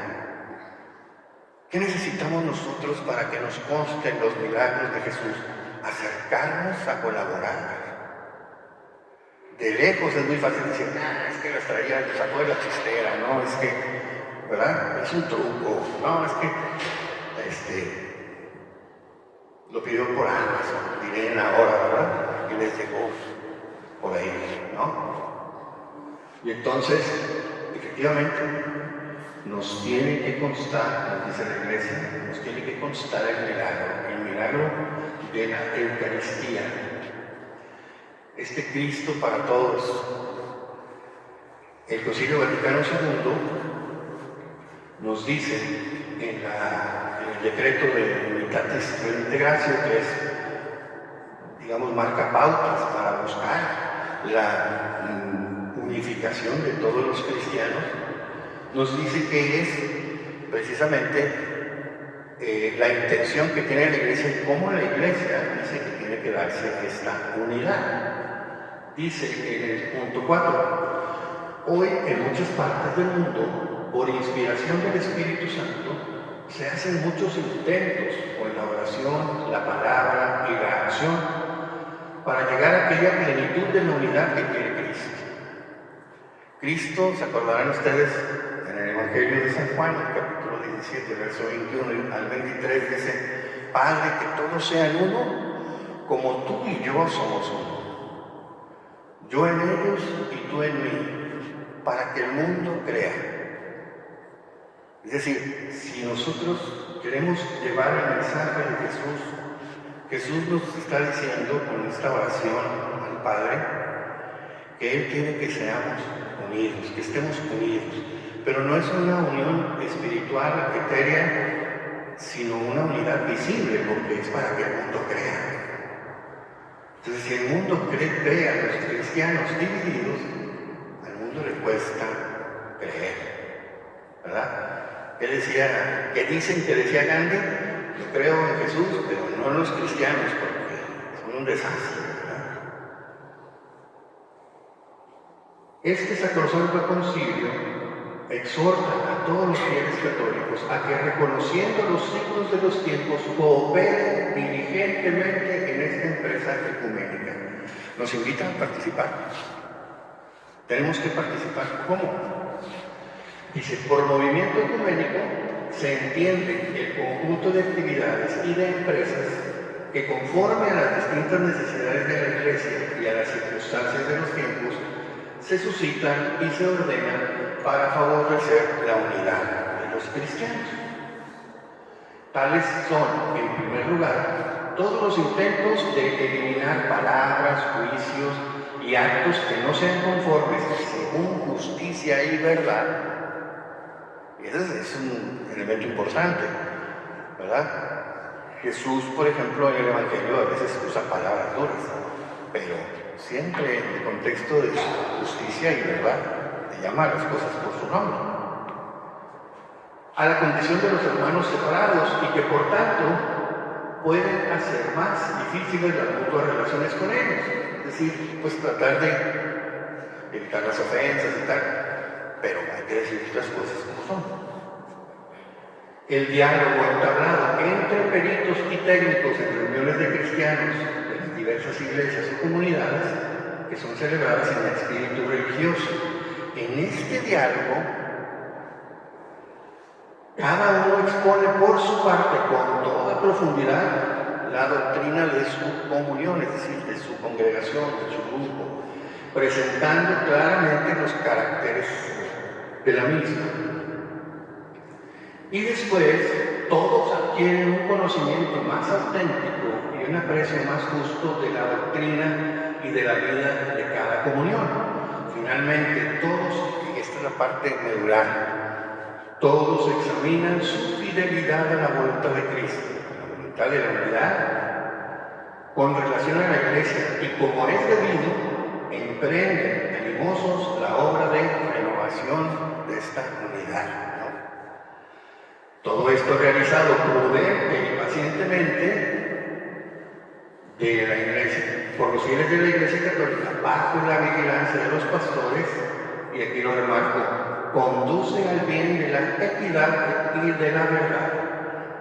¿Qué necesitamos nosotros para que nos consten los milagros de Jesús? Acercarnos a colaborar. De lejos es muy fácil decir, es que los traía, los sacó de la chistera, no, es que, ¿verdad? Es un truco, no, es que, lo pidió por Amazon, diré ahora, ¿verdad? Y les llegó por ahí, ¿no? Y entonces, efectivamente, nos tiene que constar, nos dice la iglesia, nos tiene que constar el milagro de la Eucaristía. Este Cristo para todos. El Concilio Vaticano II nos dice en el decreto de Unitatis Redemptoratio, que es, digamos, marca pautas para buscar la unificación de todos los cristianos, nos dice que es precisamente la intención que tiene la Iglesia y cómo la Iglesia dice que tiene que darse esta unidad. Dice en el punto 4, hoy en muchas partes del mundo, por inspiración del Espíritu Santo, se hacen muchos intentos con la oración, la palabra y la acción para llegar a aquella plenitud de la unidad que quiere Cristo. Cristo, se acordarán ustedes, en el Evangelio de San Juan, el capítulo 17, verso 21 al 23, dice, Padre, que todos sean uno, como tú y yo somos uno. Yo en ellos y tú en mí, para que el mundo crea. Es decir, si nosotros queremos llevar el mensaje de Jesús, Jesús nos está diciendo con esta oración al Padre que Él quiere que seamos unidos, que estemos unidos. pero no es una unión espiritual, etérea, sino una unidad visible, porque es para que el mundo crea. Entonces, si el mundo cree a los cristianos divididos, al mundo le cuesta creer, ¿verdad? ¿Qué dicen que decía Gandhi? Yo creo en Jesús, pero no en los cristianos, porque son un desastre, ¿verdad? Este sacrosanto concilio exhorta a todos los fieles católicos a que, reconociendo los signos de los tiempos, cooperen diligentemente en esta empresa ecuménica. Nos invita a participar. Tenemos que participar. ¿Cómo? Dice, por movimiento ecuménico se entiende el conjunto de actividades y de empresas que, conforme a las distintas necesidades de la Iglesia y a las circunstancias de los tiempos, se suscitan y se ordenan para favorecer la unidad de los cristianos. Tales son, en primer lugar, todos los intentos de eliminar palabras, juicios y actos que no sean conformes según justicia y verdad. Y ese es un elemento importante, ¿verdad? Jesús, por ejemplo, en el Evangelio a veces usa palabras duras, pero siempre en el contexto de su justicia y verdad, de llamar las cosas por su nombre. A la condición de los hermanos separados y que, por tanto, pueden hacer más difíciles las mutuas relaciones con ellos. Es decir, pues tratar de evitar las ofensas y tal, pero hay que decir las cosas como son. El diálogo entablado entre peritos y técnicos en reuniones de cristianos de las diversas iglesias o comunidades que son celebradas en el espíritu religioso. En este diálogo, cada uno expone por su parte con toda profundidad la doctrina de su comunión, es decir, de su congregación, de su grupo, presentando claramente los caracteres de la misma. Y después, todos adquieren un conocimiento más auténtico y un aprecio más justo de la doctrina y de la vida de cada comunión. Finalmente, todos, y esta es la parte medular, todos examinan su fidelidad a la voluntad de Cristo, a la voluntad de la unidad, con relación a la Iglesia, y como es debido, emprenden animosos la obra de renovación de esta unidad. Todo esto realizado prudente y pacientemente de la Iglesia, por los fieles de la Iglesia Católica, bajo la vigilancia de los pastores, y aquí lo remarco, conduce al bien de la equidad y de la verdad,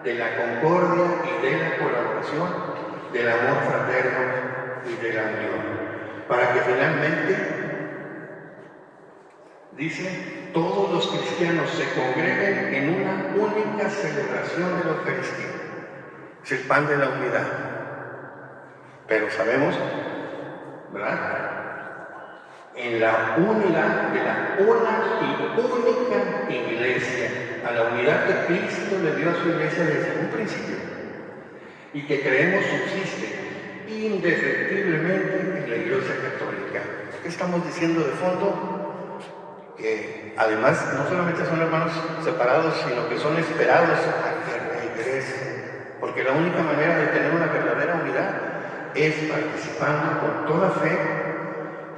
de la concordia y de la colaboración, del amor fraterno y de la unión, para que finalmente, dice, todos los cristianos se congreguen en una única celebración de la Eucaristía. Es el pan de la unidad. Pero sabemos, ¿verdad?, en la unidad de la una y única Iglesia, a la unidad que Cristo le dio a su Iglesia desde un principio, y que creemos subsiste indefectiblemente en la Iglesia Católica. ¿Qué estamos diciendo de fondo? Que además no solamente son hermanos separados, sino que son esperados a que regresen, porque la única manera de tener una verdadera unidad es participando con toda fe,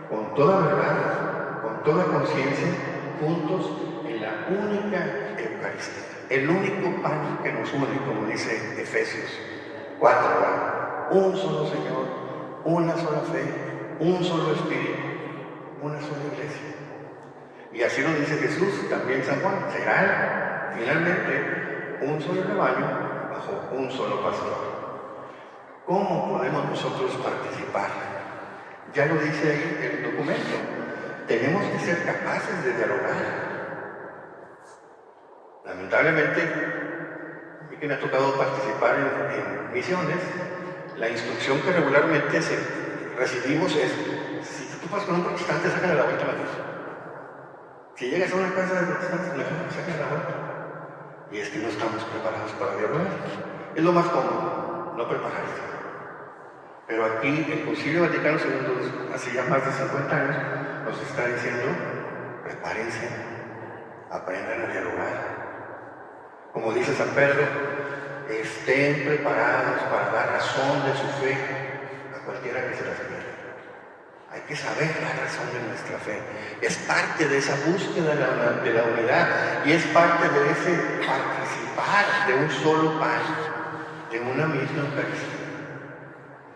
con toda verdad, con toda conciencia, juntos en la única Eucaristía, el único pan que nos une, como dice Efesios 4, un solo Señor, una sola fe, un solo Espíritu, una sola Iglesia. Y así lo dice Jesús, también San Juan, será finalmente un solo rebaño bajo un solo pastor. ¿Cómo podemos nosotros participar? Ya lo dice ahí el documento, tenemos que ser capaces de dialogar. Lamentablemente, a mí que me ha tocado participar en misiones, la instrucción que regularmente recibimos es, si tú topas con un protestante, sácale la vuelta a la cruz. Si llegas a una casa de protestantes, mejor sacan la vuelta. Y es que no estamos preparados para dialogar. Es lo más cómodo, no prepararse. Pero aquí el Concilio Vaticano II, hace ya más de 50 años, nos está diciendo, prepárense, aprendan a dialogar. Como dice San Pedro, estén preparados para dar razón de su fe a cualquiera que se las pida. Hay que saber la razón de nuestra fe. Es parte de esa búsqueda de la unidad y es parte de ese participar de un solo pan, de una misma Eucaristía,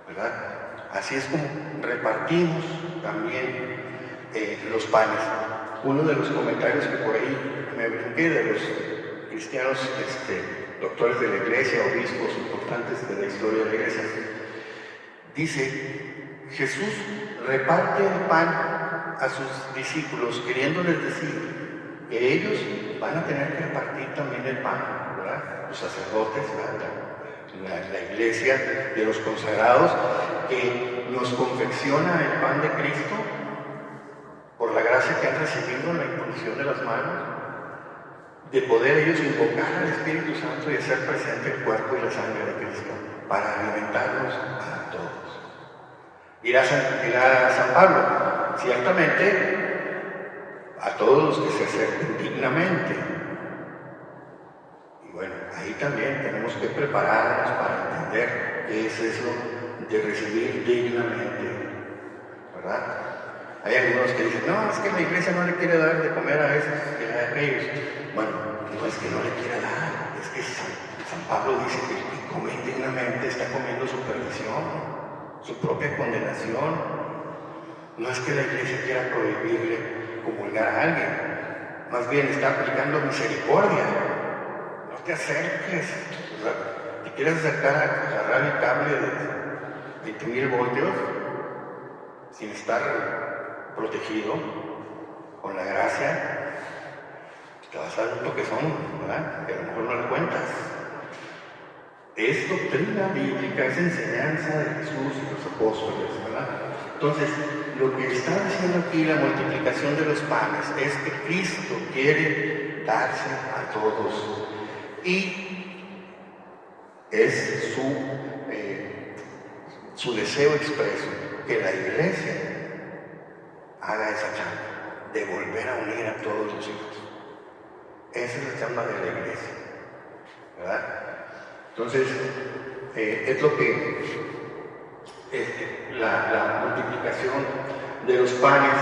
¿verdad? Así es como repartimos también los panes. Uno de los comentarios que por ahí me brinqué de los cristianos, doctores de la iglesia, obispos importantes de la historia de la iglesia, dice: Jesús reparte el pan a sus discípulos, queriéndoles decir que ellos van a tener que repartir también el pan, ¿verdad? Los sacerdotes, la iglesia de los consagrados, que nos confecciona el pan de Cristo por la gracia que han recibido en la imposición de las manos, de poder ellos invocar al Espíritu Santo y hacer presente el cuerpo y la sangre de Cristo para alimentarnos a todos. Dirá San Pablo, ciertamente a todos los que se acerquen dignamente. Y bueno, ahí también tenemos que prepararnos para entender qué es eso de recibir dignamente, ¿verdad? Hay algunos que dicen: no, es que la iglesia no le quiere dar de comer a esos y a aquellos. Bueno, no es que no le quiera dar, es que San Pablo dice que el que come indignamente está comiendo su perdición, su propia condenación. No es que la iglesia quiera prohibirle comulgar a alguien, más bien está aplicando misericordia. No te acerques, o sea, te quieres acercar a agarrar el cable de 20.000 voltios sin estar protegido con la gracia, te vas a dar un toquezón, ¿verdad? Que a lo mejor no le cuentas. Es doctrina bíblica, es enseñanza de Jesús y los apóstoles, ¿verdad? Entonces, lo que está diciendo aquí la multiplicación de los panes es que Cristo quiere darse a todos y es su deseo expreso que la iglesia haga esa chamba de volver a unir a todos los hijos. Esa es la chamba de la iglesia, ¿verdad? Entonces, es lo que la multiplicación de los panes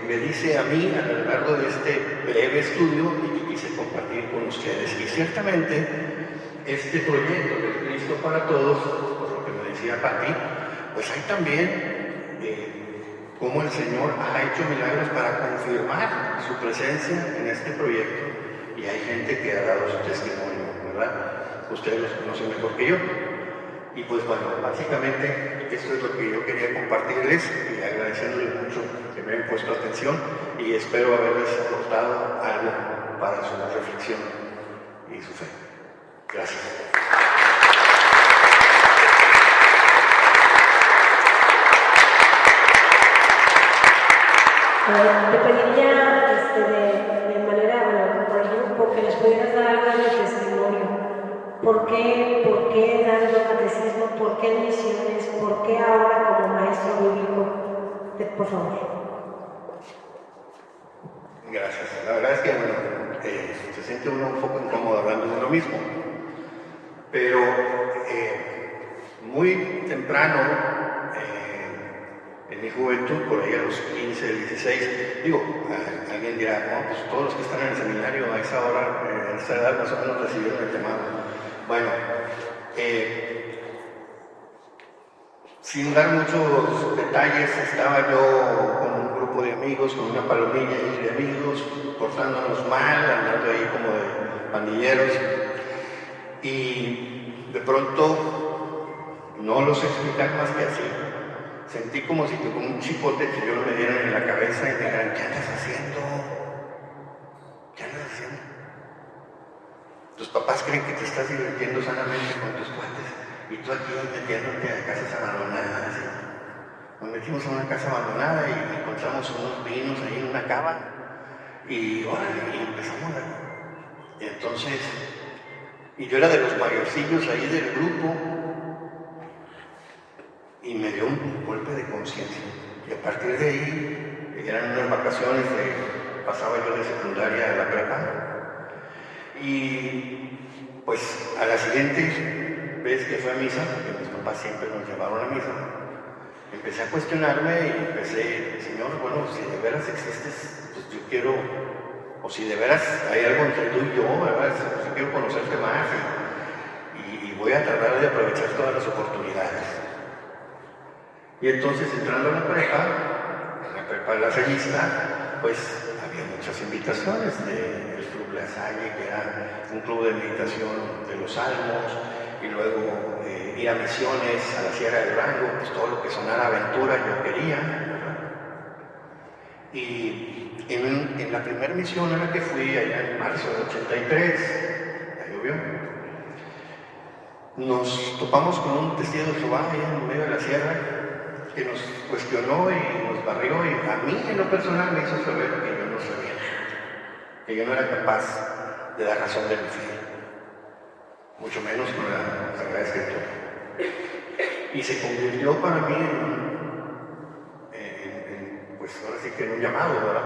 me dice a mí a lo largo de este breve estudio y que quise compartir con ustedes. Y ciertamente, este proyecto de Cristo para Todos, por lo que me decía Pati, pues hay también cómo el Señor ha hecho milagros para confirmar su presencia en este proyecto y hay gente que ha dado su testimonio, ¿verdad? Ustedes los conocen mejor que yo. Y pues bueno, básicamente esto es lo que yo quería compartirles y agradeciéndoles mucho que me hayan puesto atención y espero haberles aportado algo para su reflexión y su fe. Gracias. Te pediría de manera, bueno, por ejemplo, que les pudieras dar algo de testimonio. ¿Por qué dando catecismo? ¿Por qué misiones? ¿Por qué ahora como maestro bíblico? Por favor. Gracias. La verdad es que bueno, se siente uno un poco incómodo hablando de uno mismo, pero muy temprano, en mi juventud, por ahí a los 15, 16, digo, alguien dirá: no, pues todos los que están en el seminario a esa hora, a esa edad más o menos recibieron el llamado. Bueno, sin dar muchos detalles, estaba yo con un grupo de amigos, con una palomilla y de amigos, portándonos mal, andando ahí como de pandilleros, y de pronto, no lo sé explicar más que así, sentí como si con un chipote que yo me dieran en la cabeza y me dijeran: ¿qué andas haciendo? ¿Qué andas haciendo? Tus papás creen que te estás divirtiendo sanamente con tus cuates y tú aquí metiéndote a casas abandonadas. Nos metimos a una casa abandonada y encontramos unos vinos ahí en una cava y órale, y empezamos a... Y entonces, y yo era de los mayorcillos ahí del grupo y me dio un golpe de conciencia y a partir de ahí eran unas vacaciones pasaba yo de secundaria a la prepa. Y pues a la siguiente vez que fue a misa, porque mis papás siempre nos llevaron a misa, empecé a cuestionarme y empecé, Señor, bueno, si de veras existes, pues yo quiero, o si de veras hay algo entre tú y yo, ¿verdad? Pues yo quiero conocerte más y voy a tratar de aprovechar todas las oportunidades. Y entonces, entrando a la prepa lasallista, pues había muchas invitaciones del Club La Salle, que era un club de meditación de los Salmos, y luego ir a misiones a la Sierra de Durango, pues todo lo que sonara aventura yo quería, ¿verdad? Y en la primera misión a la que fui, allá en marzo del 83, ya llovió, nos topamos con un testigo de Jehová allá en medio de la sierra, que nos cuestionó y nos barrió, y a mí en lo personal me hizo saber que yo no sabía nada, que yo no era capaz de dar razón de mi fe, mucho menos con la Sagrada Escritura. Y se convirtió para mí pues ahora sí que en un llamado, ¿verdad?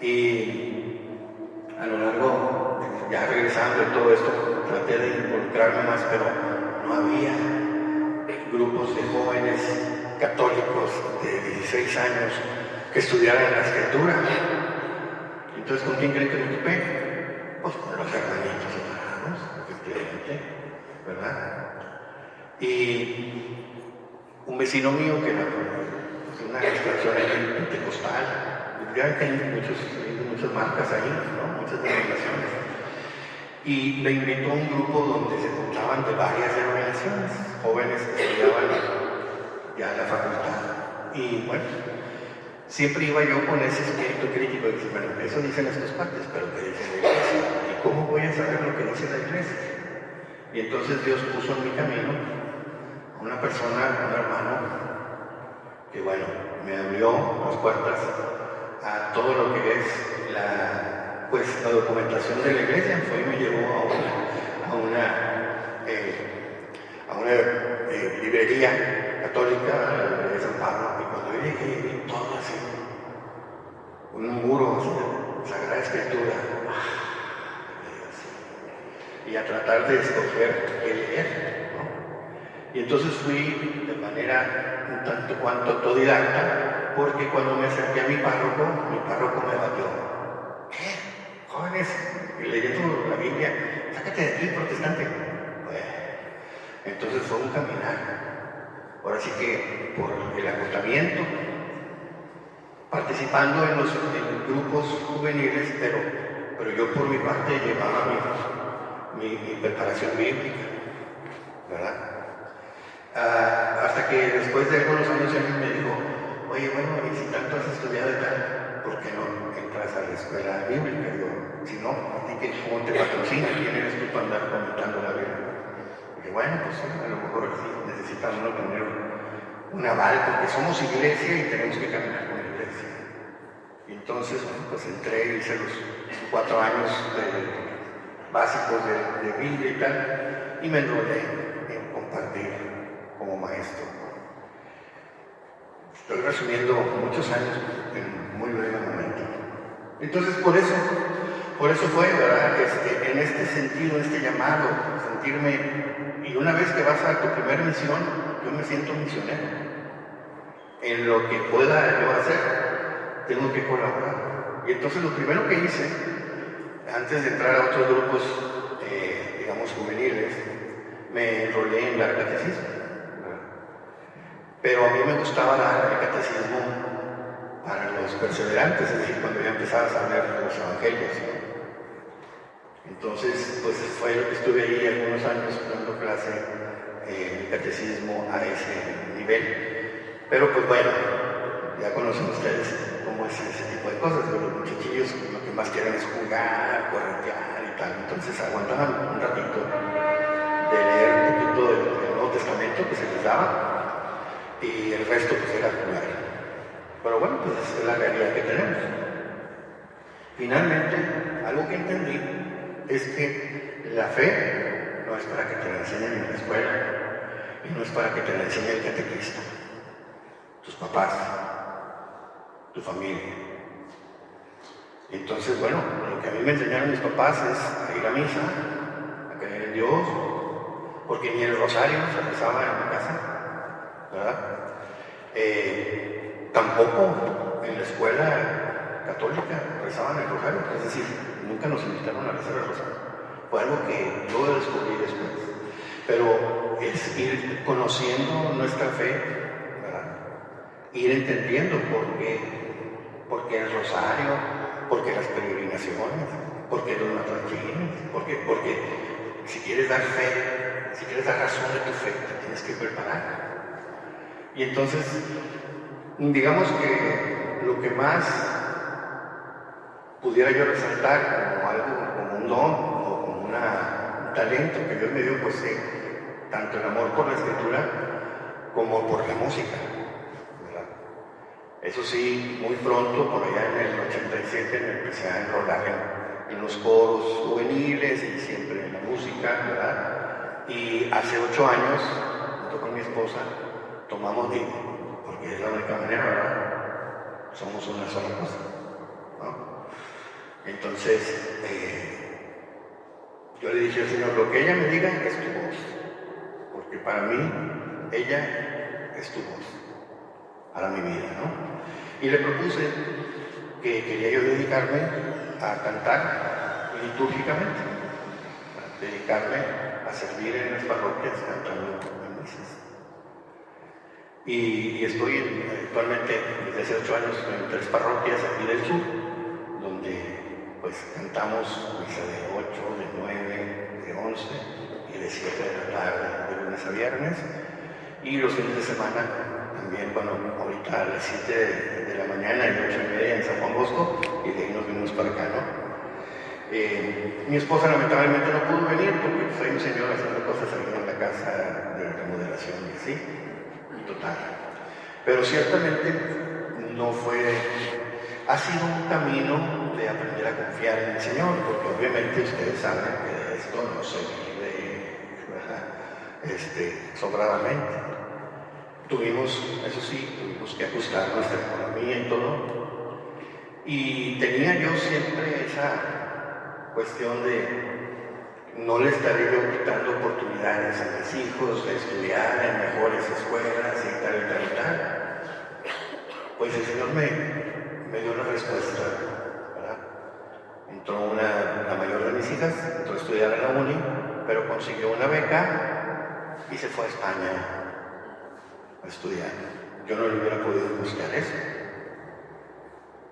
Y a lo largo, ya regresando de todo esto, traté de involucrarme más, pero no había grupos de jóvenes católicos de 16 años que estudiaran la Escritura. Entonces, ¿con quién creen que me topé? Pues con los hermanitos separados, efectivamente, ¿verdad? Y un vecino mío que era pues, una extracción pentecostal, ya que hay muchas marcas ahí, ¿no? Muchas denominaciones. Y le invitó a un grupo donde se juntaban de varias denominaciones, jóvenes que estudiaban ya en la facultad. Y bueno, siempre iba yo con ese espíritu crítico de decir, bueno, eso dicen estos partes, pero ¿qué dice la iglesia? ¿Y cómo voy a saber lo que dice la iglesia? Y entonces Dios puso en mi camino a una persona, un hermano, que bueno, me abrió las puertas a todo lo que es la documentación de la iglesia. Fue y me llevó a una librería católica, de San Pablo, y cuando yo llegué vi todo así, un muro así de Sagrada Escritura, y a tratar de escoger qué leer, ¿no? Y entonces fui de manera un tanto cuanto autodidacta, porque cuando me acerqué a mi párroco me batió. ¿Qué? Jóvenes, leyendo la Biblia, sácate de aquí, protestante. Bueno, entonces fue un caminar. Ahora sí que por el agotamiento, participando en los grupos juveniles, pero yo por mi parte llevaba mi preparación bíblica, ¿verdad? Hasta que después de algunos años él me dijo, oye, bueno, y si tanto has estudiado y tal, ¿por qué no entras a la escuela bíblica? Digo, si no, ¿a ti cómo te patrocina? ¿Quién eres tú para andar comentando la Biblia? Dije, bueno, pues a lo mejor sí, necesita uno tener un aval, porque somos iglesia y tenemos que caminar con la iglesia. Y entonces, bueno, pues entré, hice los 4 años básicos de Biblia y tal, y me enrolé en compartir como maestro. Estoy resumiendo muchos años en muy breve momento. Entonces, por eso fue, ¿verdad? En este sentido, en este llamado, sentirme, y una vez que vas a tu primera misión, yo me siento misionero. En lo que pueda yo hacer, tengo que colaborar. Y entonces lo primero que hice, antes de entrar a otros grupos, digamos, juveniles, me enrolé en dar catecismo. Pero a mí me gustaba dar el catecismo para los perseverantes, es decir, cuando ya empezabas a leer los evangelios, ¿no? Entonces, pues fue lo que estuve ahí algunos años dando clase de catecismo a ese nivel. Pero pues bueno, ya conocen ustedes cómo es ese tipo de cosas, pero los muchachillos lo que más quieren es jugar, corretear y tal. Entonces aguantaban un ratito de leer un poquito del Nuevo Testamento que se les daba, y el resto pues era jugar. Pero bueno, pues esa es la realidad que tenemos. Finalmente, algo que entendí es que la fe no es para que te la enseñen en la escuela, y no es para que te la enseñe el catequista, tus papás, tu familia. Entonces, bueno, lo que a mí me enseñaron mis papás es a ir a misa, a creer en Dios, porque ni el rosario se rezaba en mi casa, ¿verdad? Tampoco en la escuela católica rezaban el rosario, es decir, nunca nos invitaron a rezar el rosario. Fue algo que yo descubrí después. Pero es ir conociendo nuestra fe, ¿verdad? Ir entendiendo por qué el rosario, por qué las peregrinaciones, por qué los matratines, porque si quieres dar fe, si quieres dar razón de tu fe, te tienes que preparar. Y entonces, digamos que lo que más pudiera yo resaltar como algo, como un don o como un talento que Dios me dio, pues tanto el amor por la escritura como por la música, ¿verdad? Eso sí, muy pronto, por allá en el 87, me empecé a enrolar en los coros juveniles y siempre en la música, ¿verdad? Y hace 8 años, junto con mi esposa, tomamos vino, porque es la única manera, ¿verdad? Somos una sola cosa, ¿no? Entonces, yo le dije al Señor, lo que ella me diga es tu voz, porque para mí, ella es tu voz, para mi vida, ¿no? Y le propuse que quería yo dedicarme a cantar litúrgicamente, a dedicarme a servir en las parroquias cantando en misas. Y estoy actualmente, desde hace 8 años, en 3 parroquias aquí del sur, donde pues cantamos misa de 8, de 9, de 11 y de 7 de la tarde, de lunes a viernes. Y los fines de semana también, bueno, ahorita a las 7 de la mañana y 8:30 en San Juan Bosco, y de ahí nos venimos para acá, ¿no? Mi esposa lamentablemente no pudo venir porque soy un señor haciendo cosas aquí en la casa de remodelación y así, y total. Pero ciertamente no fue, ha sido un camino de aprender a confiar en el Señor, porque obviamente ustedes saben que de esto no se vive, ¿verdad? Sobradamente. Eso sí, tuvimos que ajustar nuestra economía y todo. Y tenía yo siempre esa cuestión de no le estaré yo quitando oportunidades a mis hijos de estudiar en mejores escuelas y tal y tal y tal. Pues el Señor me dio una respuesta, ¿verdad? Entró la mayor de mis hijas, entró a estudiar en la uni, pero consiguió una beca y se fue a España a estudiar. Yo no le hubiera podido buscar eso,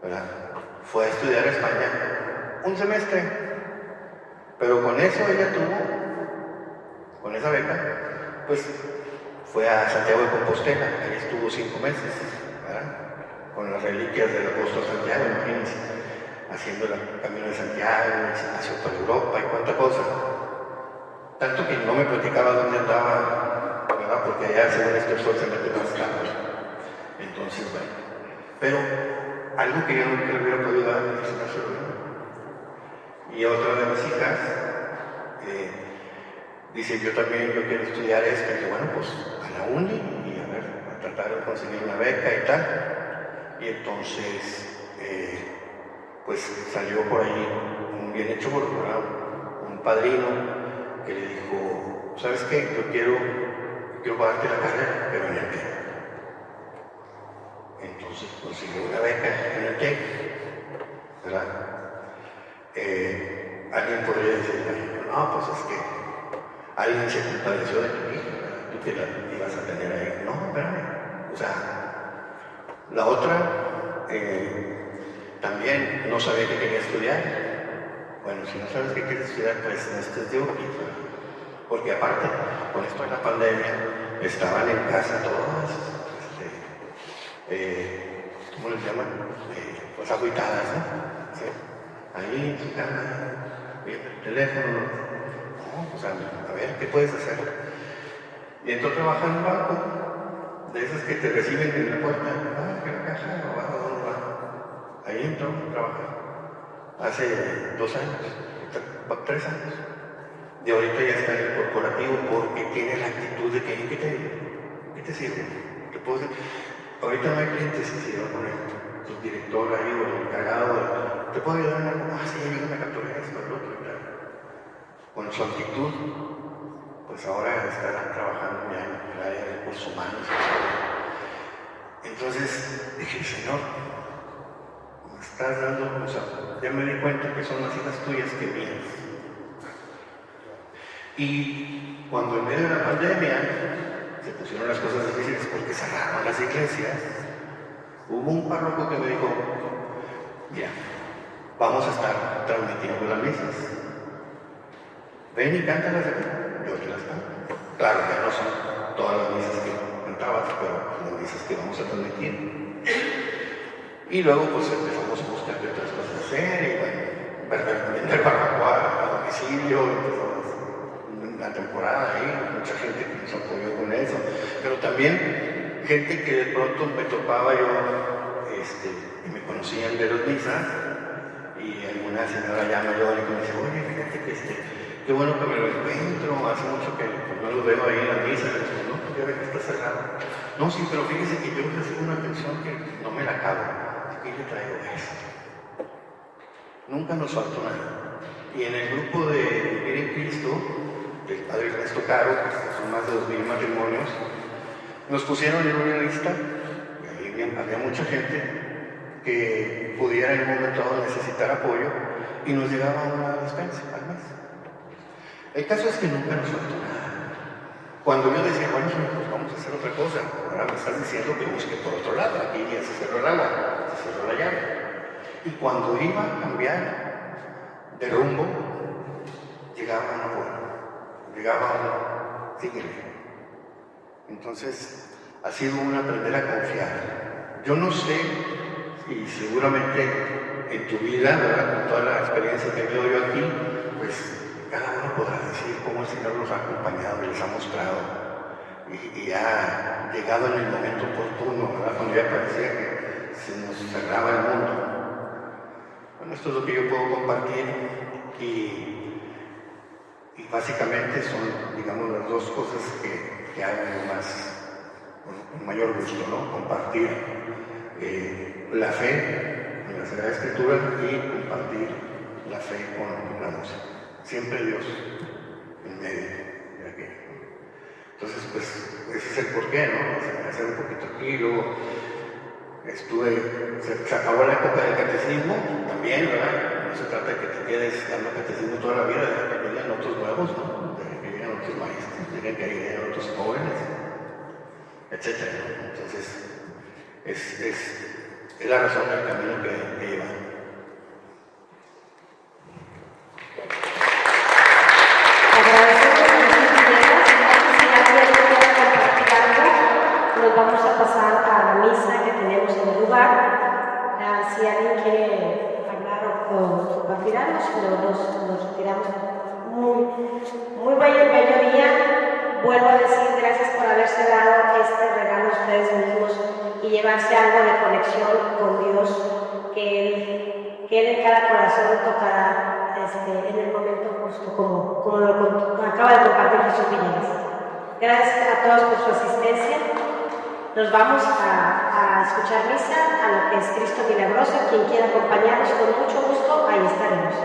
¿verdad? Fue a estudiar a España un semestre, pero con eso ella tuvo, con esa beca, pues fue a Santiago de Compostela, ahí estuvo 5 meses, ¿verdad? Con las reliquias del apóstol Santiago, imagínense, haciendo el camino de Santiago, hacia por Europa y cuánta cosa. Tanto que no me platicaba dónde andaba, ¿verdad? Porque allá según este sol se mete más caro. Entonces, bueno. Pero algo que yo nunca le hubiera podido dar, es una sola. Y otra de mis hijas dice, yo quiero estudiar esto. Y dije, bueno, pues a la uni y a ver, a tratar de conseguir una beca y tal. Y entonces, pues salió por ahí un bien hecho, ¿verdad? Un padrino que le dijo, ¿sabes qué? Yo quiero pagarte la carrera, pero en el TEC. Entonces consiguió una beca en el TEC, ¿verdad? Alguien podría decir, no, pues es que alguien se compadeció de tu hija, ¿verdad? Tú que la ibas a tener ahí. No, espérame. O sea, la otra también no sabía que quería estudiar. Bueno, si no sabes qué quieres estudiar, pues no estés de útil, porque aparte, con esto de la pandemia, estaban en casa todas, ¿cómo les llaman? Pues agüitadas, ¿no? ¿Sí? Ahí en su cama, viendo el teléfono. No, pues a ver, ¿qué puedes hacer? Y entró a trabajar en un banco, de esas que te reciben en la puerta. ¿Qué la caja? ¿O va? ¿A dónde va? Ahí entró a trabajar. Hace 2 años, 3 años. Y ahorita ya está en el corporativo porque tiene la actitud de que, ¿qué te sirve? ¿Qué puedo hacer? Ahorita no hay clientes que se llevan con él. director ahí o el encargado, ¿te puedo ayudar en algo? Ah, sí, ayúdame a capturar esto, el otro y tal. Con su actitud, pues ahora estarán trabajando ya en el área de recursos humanos. Entonces dije, Señor, me estás dando, o sea, ya me di cuenta que son más hijas tuyas que mías. Y cuando en medio de la pandemia se pusieron las cosas difíciles porque cerraron las iglesias, hubo un párroco que me dijo, mira, vamos a estar transmitiendo las misas. Ven y cántalas de aquí, yo te las canto. Claro, ya no son todas las misas que cantabas, pero las misas que vamos a transmitir. Y luego pues empezamos a buscar qué otras cosas hacer y bueno, vender barbacoa a domicilio, empezamos una temporada ahí, mucha gente que nos apoyó con eso, pero también gente que de pronto me topaba yo y me conocían de las misas y alguna señora ya mayor y me dice, oye, fíjate que qué bueno que me lo encuentro, hace mucho que pues, no lo veo ahí en la misa, y digo, no, pues ya ve que está cerrado. No, sí, pero fíjese que yo recibo una atención que no me la acabo, aquí le traigo esto. Nunca nos faltó nada. Y en el grupo de Vivir en Cristo, del padre Ernesto Caro, que son más de 2000 matrimonios, nos pusieron en una lista, y ahí había mucha gente que pudiera en un momento dado necesitar apoyo y nos llegaba una despensa al mes. El caso es que nunca nos faltó nada. Cuando yo decía, bueno, pues vamos a hacer otra cosa, ahora me estás diciendo que busque por otro lado, aquí ya se cerró el agua, se cerró la llave. Y cuando iba a cambiar de rumbo, llegaba una abuela, llegaba una, síguele. Entonces, ha sido un aprender a confiar. Yo no sé, y seguramente en tu vida, ¿verdad? Con toda la experiencia que veo yo aquí, pues cada uno podrá decir cómo el Señor los ha acompañado y les ha mostrado y ha llegado en el momento oportuno, ¿verdad? Cuando ya parecía que se nos cerraba el mundo. Bueno, esto es lo que yo puedo compartir y básicamente son, digamos, las dos cosas que hago con mayor gusto, ¿no? Compartir la fe en la Sagrada Escritura y compartir la fe con la música. Siempre Dios en medio de aquello. Entonces, pues, ese es el porqué, ¿no? O sea, hacer un poquito aquí, luego se acabó la época del catecismo, también, ¿verdad? No se trata de que te quedes dando catecismo toda la vida, de que lleguen otros nuevos, ¿no? De que lleguen otros maestros, de que lleguen otros jóvenes, etc. Entonces, es la razón del camino que llevan. Nos vamos a pasar a la misa que tenemos en el lugar. Si alguien quiere hablar o compartir algo, si no, nos retiramos. Muy bello día. Vuelvo a decir gracias por haberse dado este regalo a ustedes mismos y llevarse algo de conexión con Dios, que Él en cada corazón tocará en el momento justo, como lo acaba de compartir Jesús Villegas. Gracias a todos por su asistencia. Nos vamos a escuchar misa, a lo que es Cristo Milagroso. Quien quiera acompañarnos, con mucho gusto, ahí estaremos.